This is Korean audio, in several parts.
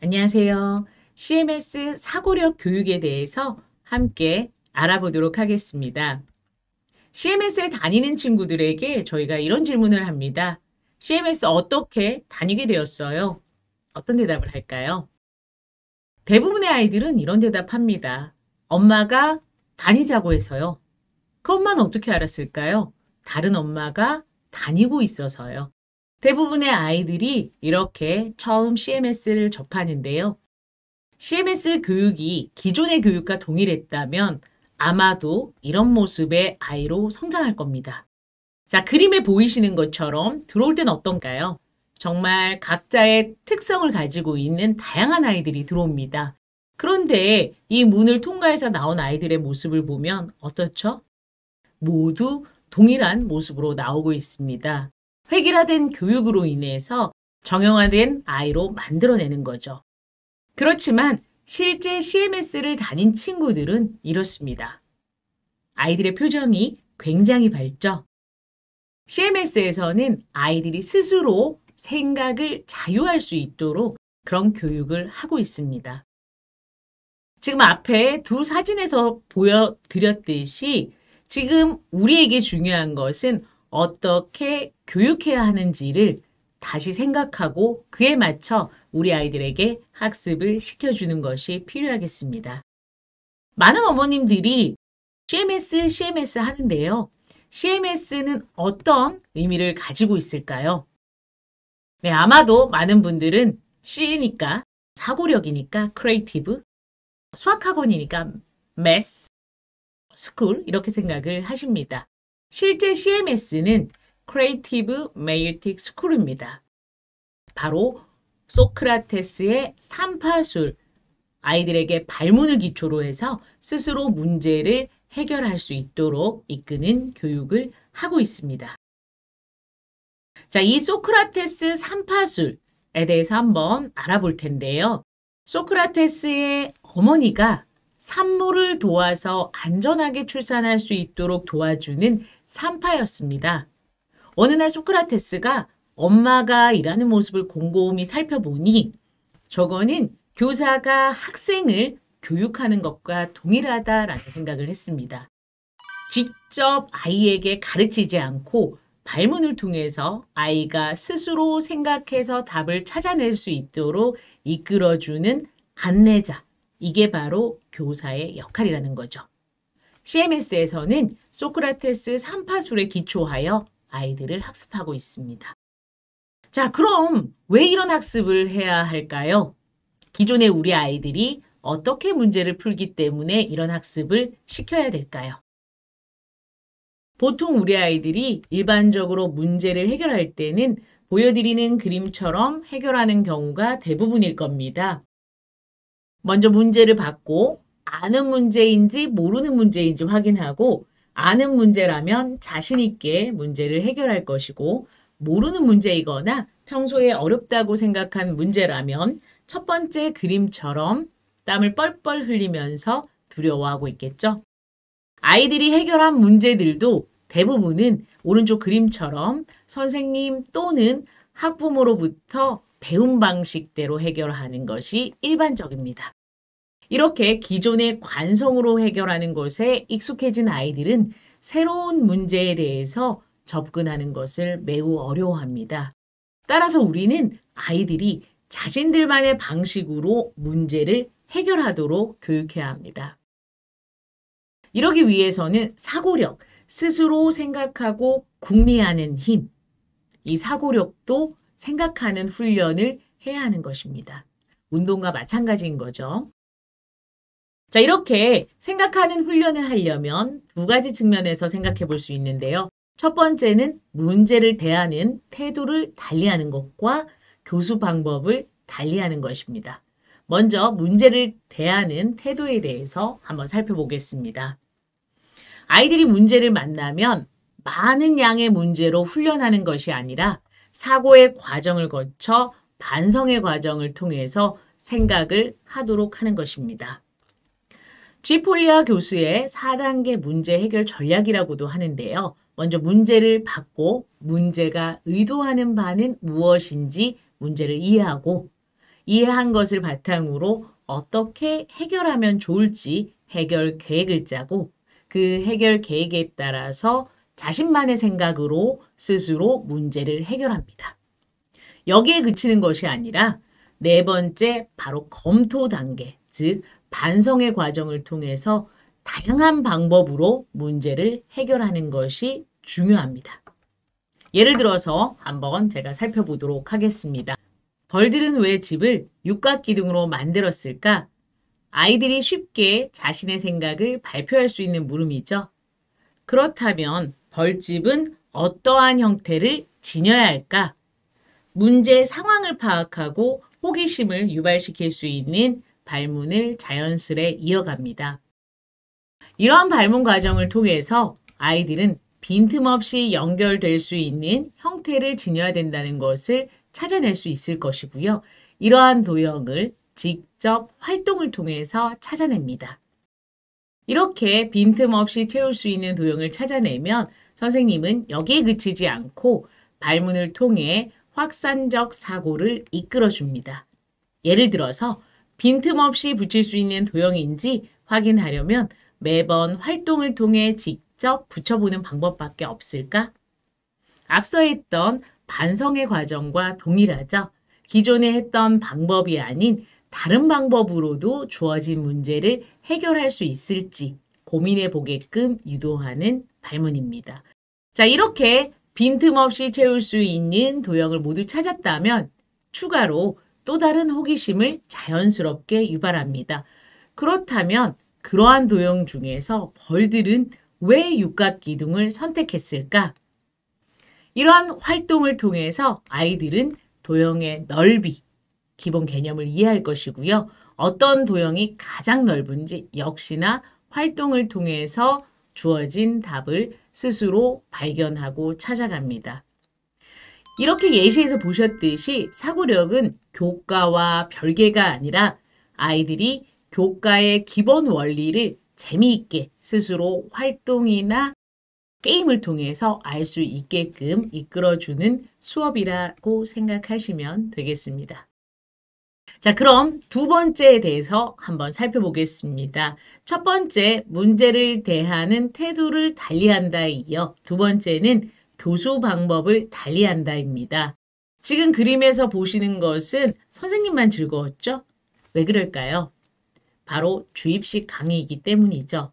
안녕하세요. CMS 사고력 교육에 대해서 함께 알아보도록 하겠습니다. CMS에 다니는 친구들에게 저희가 이런 질문을 합니다. CMS 어떻게 다니게 되었어요? 어떤 대답을 할까요? 대부분의 아이들은 이런 대답합니다. 엄마가 다니자고 해서요. 그 엄마는 어떻게 알았을까요? 다른 엄마가 다니고 있어서요. 대부분의 아이들이 이렇게 처음 CMS를 접하는데요. CMS 교육이 기존의 교육과 동일했다면 아마도 이런 모습의 아이로 성장할 겁니다. 자, 그림에 보이시는 것처럼 들어올 땐 어떤가요? 정말 각자의 특성을 가지고 있는 다양한 아이들이 들어옵니다. 그런데 이 문을 통과해서 나온 아이들의 모습을 보면 어떻죠? 모두 동일한 모습으로 나오고 있습니다. 획일화된 교육으로 인해서 정형화된 아이로 만들어내는 거죠. 그렇지만 실제 CMS를 다닌 친구들은 이렇습니다. 아이들의 표정이 굉장히 밝죠? CMS에서는 아이들이 스스로 생각을 자유할 수 있도록 그런 교육을 하고 있습니다. 지금 앞에 두 사진에서 보여드렸듯이 지금 우리에게 중요한 것은 어떻게 교육해야 하는지를 다시 생각하고 그에 맞춰 우리 아이들에게 학습을 시켜주는 것이 필요하겠습니다. 많은 어머님들이 CMS 하는데요. CMS는 어떤 의미를 가지고 있을까요? 네, 아마도 많은 분들은 C니까 사고력이니까 크리에이티브, 수학학원이니까 매스, 스쿨 이렇게 생각을 하십니다. 실제 CMS는 Creative Maieutic School입니다. 바로 소크라테스의 삼파술, 아이들에게 발문을 기초로 해서 스스로 문제를 해결할 수 있도록 이끄는 교육을 하고 있습니다. 자, 이 소크라테스 삼파술에 대해서 한번 알아볼 텐데요. 소크라테스의 어머니가 산모를 도와서 안전하게 출산할 수 있도록 도와주는 산파였습니다. 어느 날 소크라테스가 엄마가 일하는 모습을 곰곰이 살펴보니 저거는 교사가 학생을 교육하는 것과 동일하다라는 생각을 했습니다. 직접 아이에게 가르치지 않고 발문을 통해서 아이가 스스로 생각해서 답을 찾아낼 수 있도록 이끌어주는 안내자. 이게 바로 교사의 역할이라는 거죠. CMS에서는 소크라테스 삼파술에 기초하여 아이들을 학습하고 있습니다. 자, 그럼 왜 이런 학습을 해야 할까요? 기존의 우리 아이들이 어떻게 문제를 풀기 때문에 이런 학습을 시켜야 될까요? 보통 우리 아이들이 일반적으로 문제를 해결할 때는 보여드리는 그림처럼 해결하는 경우가 대부분일 겁니다. 먼저 문제를 받고 아는 문제인지 모르는 문제인지 확인하고 아는 문제라면 자신 있게 문제를 해결할 것이고 모르는 문제이거나 평소에 어렵다고 생각한 문제라면 첫 번째 그림처럼 땀을 뻘뻘 흘리면서 두려워하고 있겠죠. 아이들이 해결한 문제들도 대부분은 오른쪽 그림처럼 선생님 또는 학부모로부터 배운 방식대로 해결하는 것이 일반적입니다. 이렇게 기존의 관성으로 해결하는 것에 익숙해진 아이들은 새로운 문제에 대해서 접근하는 것을 매우 어려워합니다. 따라서 우리는 아이들이 자신들만의 방식으로 문제를 해결하도록 교육해야 합니다. 이러기 위해서는 사고력, 스스로 생각하고 궁리하는 힘, 이 사고력도 생각하는 훈련을 해야 하는 것입니다. 운동과 마찬가지인 거죠. 자, 이렇게 생각하는 훈련을 하려면 두 가지 측면에서 생각해 볼 수 있는데요. 첫 번째는 문제를 대하는 태도를 달리하는 것과 교수 방법을 달리하는 것입니다. 먼저 문제를 대하는 태도에 대해서 한번 살펴보겠습니다. 아이들이 문제를 만나면 많은 양의 문제로 훈련하는 것이 아니라 사고의 과정을 거쳐 반성의 과정을 통해서 생각을 하도록 하는 것입니다. 지폴리아 교수의 4단계 문제 해결 전략이라고도 하는데요. 먼저 문제를 받고 문제가 의도하는 바는 무엇인지 문제를 이해하고 이해한 것을 바탕으로 어떻게 해결하면 좋을지 해결 계획을 짜고 그 해결 계획에 따라서 자신만의 생각으로 스스로 문제를 해결합니다. 여기에 그치는 것이 아니라 네 번째 바로 검토 단계, 즉 반성의 과정을 통해서 다양한 방법으로 문제를 해결하는 것이 중요합니다. 예를 들어서 한번 제가 살펴보도록 하겠습니다. 벌들은 왜 집을 육각기둥으로 만들었을까? 아이들이 쉽게 자신의 생각을 발표할 수 있는 물음이죠. 그렇다면 벌집은 어떠한 형태를 지녀야 할까? 문제 상황을 파악하고 호기심을 유발시킬 수 있는 발문을 자연스레 이어갑니다. 이러한 발문 과정을 통해서 아이들은 빈틈없이 연결될 수 있는 형태를 지녀야 된다는 것을 찾아낼 수 있을 것이고요. 이러한 도형을 직접 활동을 통해서 찾아냅니다. 이렇게 빈틈없이 채울 수 있는 도형을 찾아내면 선생님은 여기에 그치지 않고 발문을 통해 확산적 사고를 이끌어줍니다. 예를 들어서 빈틈없이 붙일 수 있는 도형인지 확인하려면 매번 활동을 통해 직접 붙여보는 방법밖에 없을까? 앞서 했던 반성의 과정과 동일하죠. 기존에 했던 방법이 아닌 다른 방법으로도 주어진 문제를 해결할 수 있을지 고민해 보게끔 유도하는 발문입니다. 자, 이렇게 빈틈없이 채울 수 있는 도형을 모두 찾았다면 추가로 또 다른 호기심을 자연스럽게 유발합니다. 그렇다면 그러한 도형 중에서 벌들은 왜 육각기둥을 선택했을까? 이러한 활동을 통해서 아이들은 도형의 넓이, 기본 개념을 이해할 것이고요. 어떤 도형이 가장 넓은지 역시나 활동을 통해서 주어진 답을 스스로 발견하고 찾아갑니다. 이렇게 예시에서 보셨듯이 사고력은 교과와 별개가 아니라 아이들이 교과의 기본 원리를 재미있게 스스로 활동이나 게임을 통해서 알 수 있게끔 이끌어주는 수업이라고 생각하시면 되겠습니다. 자, 그럼 두 번째에 대해서 한번 살펴보겠습니다. 첫 번째, 문제를 대하는 태도를 달리한다에 이어 두 번째는 교수 방법을 달리한다입니다. 지금 그림에서 보시는 것은 선생님만 즐거웠죠? 왜 그럴까요? 바로 주입식 강의이기 때문이죠.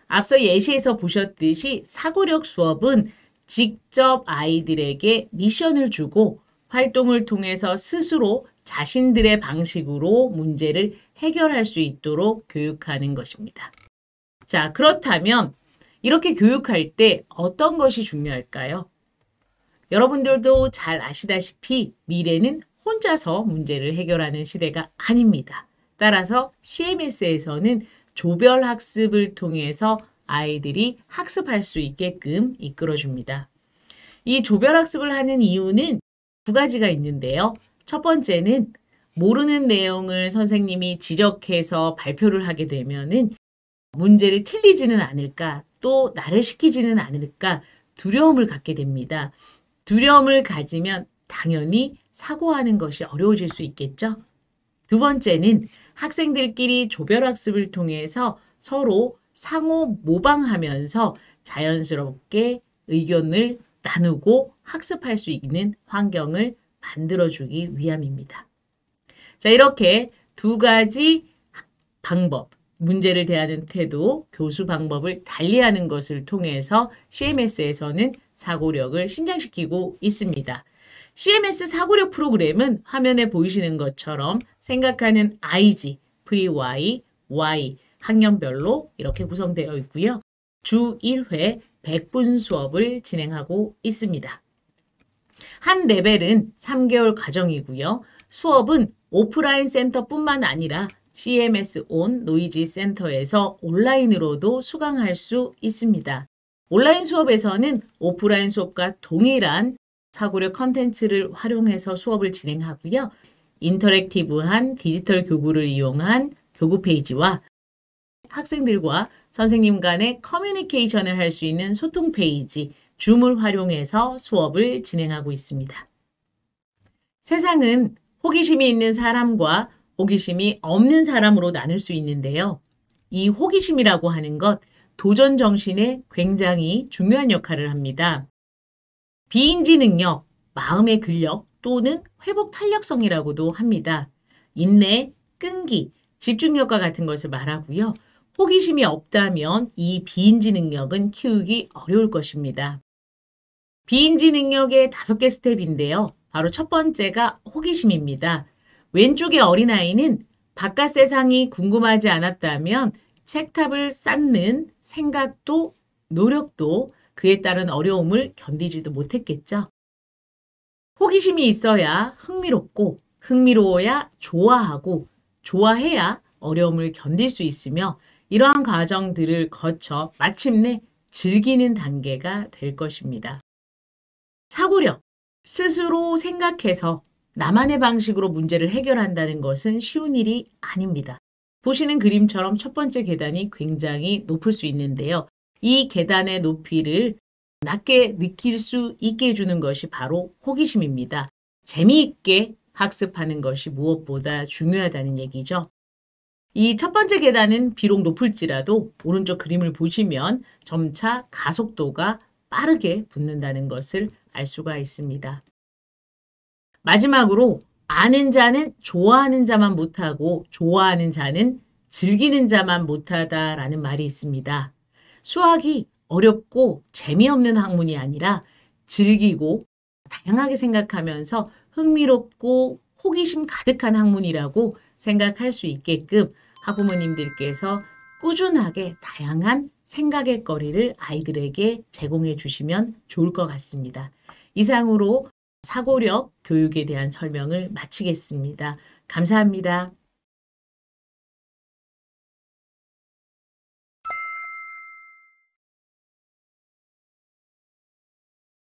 앞서 예시에서 보셨듯이 사고력 수업은 직접 아이들에게 미션을 주고 활동을 통해서 스스로 자신들의 방식으로 문제를 해결할 수 있도록 교육하는 것입니다. 자, 그렇다면 이렇게 교육할 때 어떤 것이 중요할까요? 여러분들도 잘 아시다시피 미래는 혼자서 문제를 해결하는 시대가 아닙니다. 따라서 CMS에서는 조별 학습을 통해서 아이들이 학습할 수 있게끔 이끌어줍니다. 이 조별 학습을 하는 이유는 두 가지가 있는데요. 첫 번째는 모르는 내용을 선생님이 지적해서 발표를 하게 되면은 문제를 틀리지는 않을까, 또 나를 시키지는 않을까 두려움을 갖게 됩니다. 두려움을 가지면 당연히 사고하는 것이 어려워질 수 있겠죠. 두 번째는 학생들끼리 조별학습을 통해서 서로 상호 모방하면서 자연스럽게 의견을 나누고 학습할 수 있는 환경을 만들어주기 위함입니다. 자, 이렇게 두 가지 방법, 문제를 대하는 태도, 교수 방법을 달리하는 것을 통해서 CMS에서는 사고력을 신장시키고 있습니다. CMS 사고력 프로그램은 화면에 보이시는 것처럼 생각하는 IG, 프리-Y, Y, 학년별로 이렇게 구성되어 있고요. 주 1회 100분 수업을 진행하고 있습니다. 한 레벨은 3개월 과정이고요. 수업은 오프라인 센터뿐만 아니라 CMS 온 노이지 센터에서 온라인으로도 수강할 수 있습니다. 온라인 수업에서는 오프라인 수업과 동일한 사고력 컨텐츠를 활용해서 수업을 진행하고요. 인터랙티브한 디지털 교구를 이용한 교구 페이지와 학생들과 선생님 간의 커뮤니케이션을 할 수 있는 소통 페이지, 줌을 활용해서 수업을 진행하고 있습니다. 세상은 호기심이 있는 사람과 호기심이 없는 사람으로 나눌 수 있는데요. 이 호기심이라고 하는 것, 도전 정신에 굉장히 중요한 역할을 합니다. 비인지 능력, 마음의 근력 또는 회복 탄력성이라고도 합니다. 인내, 끈기, 집중력과 같은 것을 말하고요. 호기심이 없다면 이 비인지 능력은 키우기 어려울 것입니다. 비인지 능력의 5개 스텝인데요. 바로 첫 번째가 호기심입니다. 왼쪽의 어린아이는 바깥 세상이 궁금하지 않았다면 책탑을 쌓는 생각도 노력도 그에 따른 어려움을 견디지도 못했겠죠. 호기심이 있어야 흥미롭고 흥미로워야 좋아하고 좋아해야 어려움을 견딜 수 있으며 이러한 과정들을 거쳐 마침내 즐기는 단계가 될 것입니다. 사고력, 스스로 생각해서 나만의 방식으로 문제를 해결한다는 것은 쉬운 일이 아닙니다. 보시는 그림처럼 첫 번째 계단이 굉장히 높을 수 있는데요. 이 계단의 높이를 낮게 느낄 수 있게 해주는 것이 바로 호기심입니다. 재미있게 학습하는 것이 무엇보다 중요하다는 얘기죠. 이 첫 번째 계단은 비록 높을지라도 오른쪽 그림을 보시면 점차 가속도가 빠르게 붙는다는 것을 알 수가 있습니다. 마지막으로 아는 자는 좋아하는 자만 못하고 좋아하는 자는 즐기는 자만 못하다라는 말이 있습니다. 수학이 어렵고 재미없는 학문이 아니라 즐기고 다양하게 생각하면서 흥미롭고 호기심 가득한 학문이라고 생각할 수 있게끔 학부모님들께서 꾸준하게 다양한 생각의 거리를 아이들에게 제공해 주시면 좋을 것 같습니다. 이상으로 사고력 교육에 대한 설명을 마치겠습니다. 감사합니다.